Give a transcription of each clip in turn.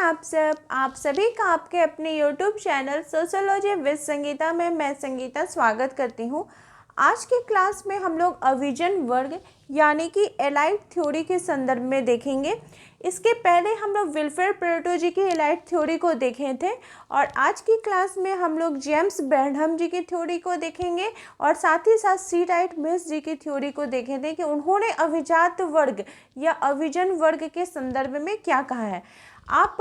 आप सभी का आपके अपने YouTube channel sociology with Sangeeta में मैं संगीता स्वागत करती हूँ। आज की क्लास में हम लोग अविजन वर्ग यानी कि एलाइट थ्योरी के संदर्भ में देखेंगे। इसके पहले हम लोग विल्फ्रेड पेरेटो जी की एलाइट थ्योरी को देखे थे और आज की क्लास में हम लोग जेम्स बेंथम जी की थ्योरी को देखेंगे और साथ ही साथ सी राइट मिल्स जी की थ्योरी को देखे थे कि उन्होंने अभिजात वर्ग या अविजन वर्ग के संदर्भ में क्या कहा है। आप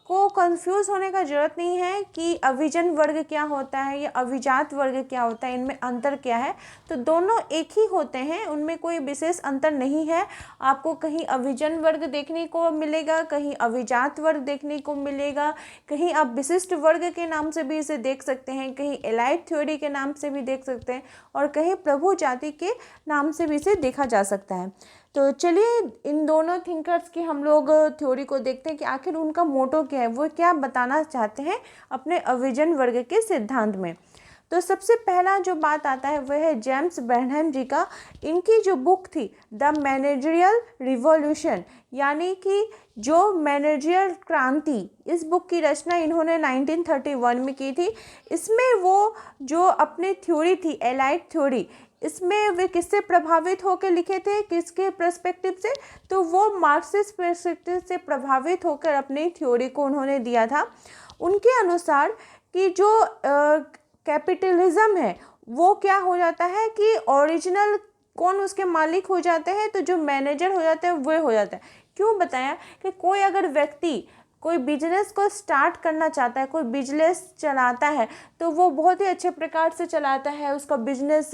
को कंफ्यूज होने का ज़रूरत नहीं है कि अविजन वर्ग क्या होता है या अभिजात वर्ग क्या होता है, इनमें अंतर क्या है। तो दोनों एक ही होते हैं, उनमें कोई विशेष अंतर नहीं है। आपको कहीं अविजन वर्ग देखने को मिलेगा, कहीं अभिजात वर्ग देखने को मिलेगा, कहीं आप विशिष्ट वर्ग के नाम से भी इसे देख सकते हैं, कहीं एलाइट थ्योरी के नाम से भी देख सकते हैं और कहीं प्रभु जाति के नाम से भी इसे देखा जा सकता है। तो चलिए इन दोनों थिंकर्स की हम लोग थ्योरी को देखते हैं कि आखिर उनका मोटो क्या है, वो क्या बताना चाहते हैं अपने अविजन वर्ग के सिद्धांत में। तो सबसे पहला जो बात आता है वह है जेम्स बेंथम जी का। इनकी जो बुक थी द मैनेजरियल रिवॉल्यूशन यानी कि जो मैनेजरियल क्रांति, इस बुक की रचना इन्होंने 1931 में की थी। इसमें वो जो अपनी थ्योरी थी एलाइट थ्योरी, इसमें वे किससे प्रभावित होकर लिखे थे, किसके पर्सपेक्टिव से, तो वो मार्क्सिस्ट पर्सपेक्टिव से प्रभावित होकर अपनी थ्योरी को उन्होंने दिया था। उनके अनुसार कि जो कैपिटलिज्म है वो क्या हो जाता है कि ओरिजिनल कौन उसके मालिक हो जाते हैं, तो जो मैनेजर हो जाते हैं वो हो जाता है। क्यों बताया कि कोई अगर व्यक्ति कोई बिजनेस को स्टार्ट करना चाहता है, कोई बिजनेस चलाता है, तो वो बहुत ही अच्छे प्रकार से चलाता है, उसका बिजनेस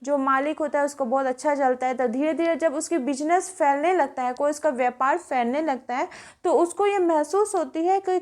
जो मालिक होता है उसको बहुत अच्छा चलता है। तो धीरे धीरे जब उसकी बिजनेस फैलने लगता है, कोई उसका व्यापार फैलने लगता है, तो उसको ये महसूस होती है कि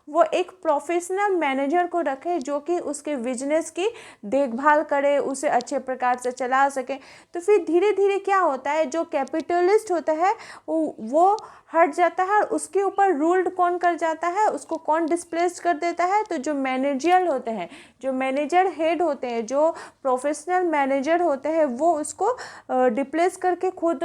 वो एक प्रोफेशनल मैनेजर को रखे जो कि उसके बिजनेस की देखभाल करे, उसे अच्छे प्रकार से चला सके। तो फिर धीरे धीरे क्या होता है, जो कैपिटलिस्ट होता है वो हट जाता है और उसके ऊपर रूल्ड कौन कर जाता है, उसको कौन डिस्प्लेस कर देता है, तो जो मैनेजर होते हैं, जो मैनेजर हेड होते हैं, जो प्रोफेशनल मैनेजर होते हैं, वो उसको डिप्लेस करके खुद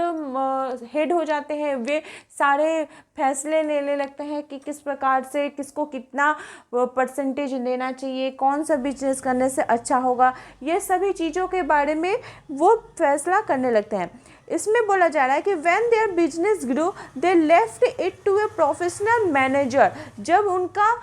हेड हो जाते हैं। वे सारे फैसले लेने लगते हैं कि किस प्रकार से किसको कितना परसेंटेज देना चाहिए, कौन सा बिजनेस करने से अच्छा होगा, ये सभी चीज़ों के बारे में वो फैसला करने लगते हैं। इसमें बोला जा रहा है कि when their business grow they left it to a professional manager. जब उनका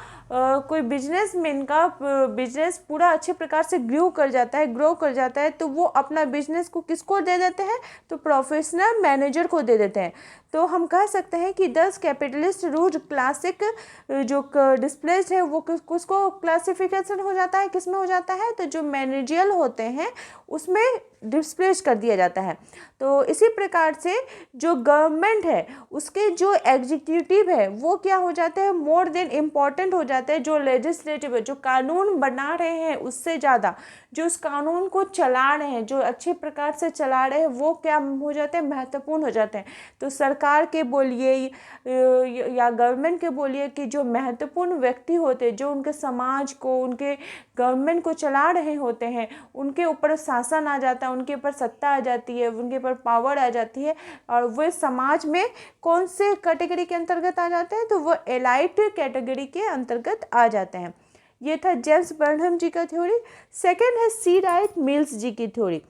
कोई बिजनेसमैन का बिजनेस पूरा अच्छे प्रकार से ग्रो कर जाता है, तो वो अपना बिजनेस को किसको दे देते हैं, तो प्रोफेशनल मैनेजर को दे देते हैं। तो हम कह सकते हैं कि 10 कैपिटलिस्ट रूज क्लासिक जो डिस्प्लेज है वो किसको क्लासिफिकेशन हो जाता है, किस में हो जाता है, तो जो मैनेजियल होते हैं उसमें डिस्प्लेज कर दिया जाता है। तो इसी प्रकार से जो गवर्नमेंट है उसके जो एग्जीक्यूटिव है वो क्या हो जाते हैं, मोर देन इम्पॉर्टेंट हो जाते हैं। जो लेजिस्लेटिव है, जो कानून बना रहे हैं, उससे ज़्यादा जो उस कानून को चला रहे हैं, जो अच्छे प्रकार से चला रहे हैं, वो क्या हो जाते हैं, महत्वपूर्ण हो जाते हैं। तो सरकार के बोलिए या गवर्नमेंट के बोलिए कि जो महत्वपूर्ण व्यक्ति होते हैं, जो उनके समाज को, उनके गवर्नमेंट को चला रहे होते हैं, उनके ऊपर शासन आ जाता है, उनके ऊपर सत्ता आ जाती है, उनके ऊपर पावर आ जाती है और वे समाज में कौन से कैटेगरी के अंतर्गत आ जाते हैं, तो वो एलाइट कैटेगरी के अंतर्गत आ जाते हैं। ये था जेम्स बेंथम जी का थ्योरी। सेकंड है सी राइट मिल्स जी की थ्योरी।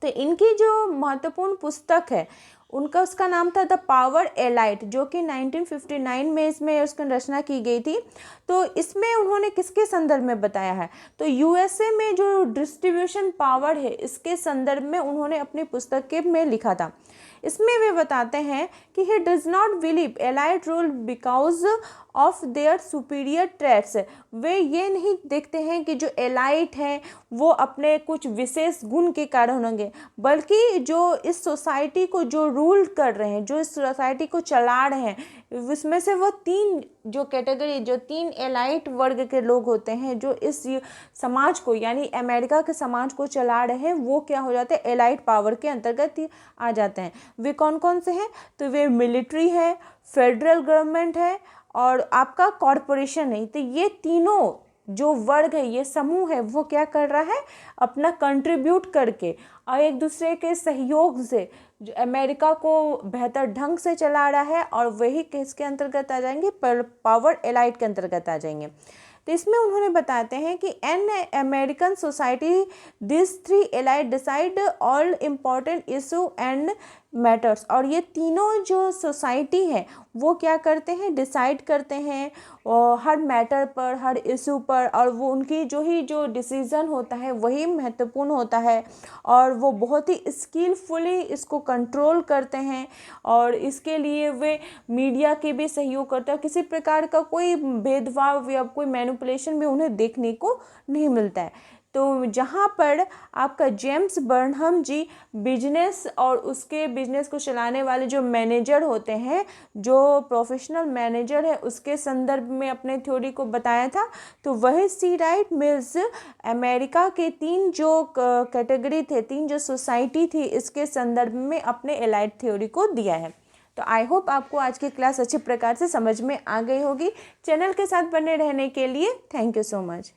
तो इनकी जो महत्वपूर्ण पुस्तक है उसका नाम था द पावर एलाइट, जो कि 1959 में इसमें उसकी रचना की गई थी। तो इसमें उन्होंने किसके संदर्भ में बताया है, तो यूएसए में जो डिस्ट्रीब्यूशन पावर है इसके संदर्भ में उन्होंने अपनी पुस्तक के में लिखा था। इसमें वे बताते हैं कि he does not believe elite rule because of their superior traits. वे ये नहीं देखते हैं कि जो एलाइट हैं वो अपने कुछ विशेष गुण के कारण होंगे, बल्कि जो इस सोसाइटी को जो रूल कर रहे हैं, जो इस सोसाइटी को चला रहे हैं, उसमें से वो तीन जो कैटेगरी, जो तीन एलाइट वर्ग के लोग होते हैं जो इस समाज को यानी अमेरिका के समाज को चला रहे हैं, वो क्या हो जाते हैं, एलाइट पावर के अंतर्गत ही आ जाते हैं। वे कौन कौन से हैं, तो वे मिलिट्री है, फेडरल गवर्नमेंट है और आपका कॉरपोरेशन है। तो ये तीनों जो वर्ग है, ये समूह है, वो क्या कर रहा है, अपना कंट्रीब्यूट करके और एक दूसरे के सहयोग से जो अमेरिका को बेहतर ढंग से चला रहा है, और वही किसके अंतर्गत आ जाएंगे, पावर एलाइट के अंतर्गत आ जाएंगे। तो इसमें उन्होंने बताते हैं कि an American society this 3 elite decide all important issue and matters, और ये तीनों जो सोसाइटी है वो क्या करते हैं, डिसाइड करते हैं हर मैटर पर, हर इशू पर, और वो उनकी जो डिसीज़न होता है वही महत्वपूर्ण होता है, और वो बहुत ही स्किलफुली इसको कंट्रोल करते हैं, और इसके लिए वे मीडिया के भी सहयोग करते हैं। किसी प्रकार का कोई भेदभाव या कोई मैनिपुलेशन भी उन्हें देखने को नहीं मिलता है। तो जहाँ पर आपका जेम्स बर्नहम जी बिजनेस और उसके बिजनेस को चलाने वाले जो मैनेजर होते हैं, जो प्रोफेशनल मैनेजर है, उसके संदर्भ में अपने थ्योरी को बताया था, तो वही सी राइट मिल्स अमेरिका के 3 जो कैटेगरी थे, 3 जो सोसाइटी थी, इसके संदर्भ में अपने एलाइट थ्योरी को दिया है। तो आई होप आपको आज की क्लास अच्छे प्रकार से समझ में आ गई होगी। चैनल के साथ बने रहने के लिए थैंक यू सो मच।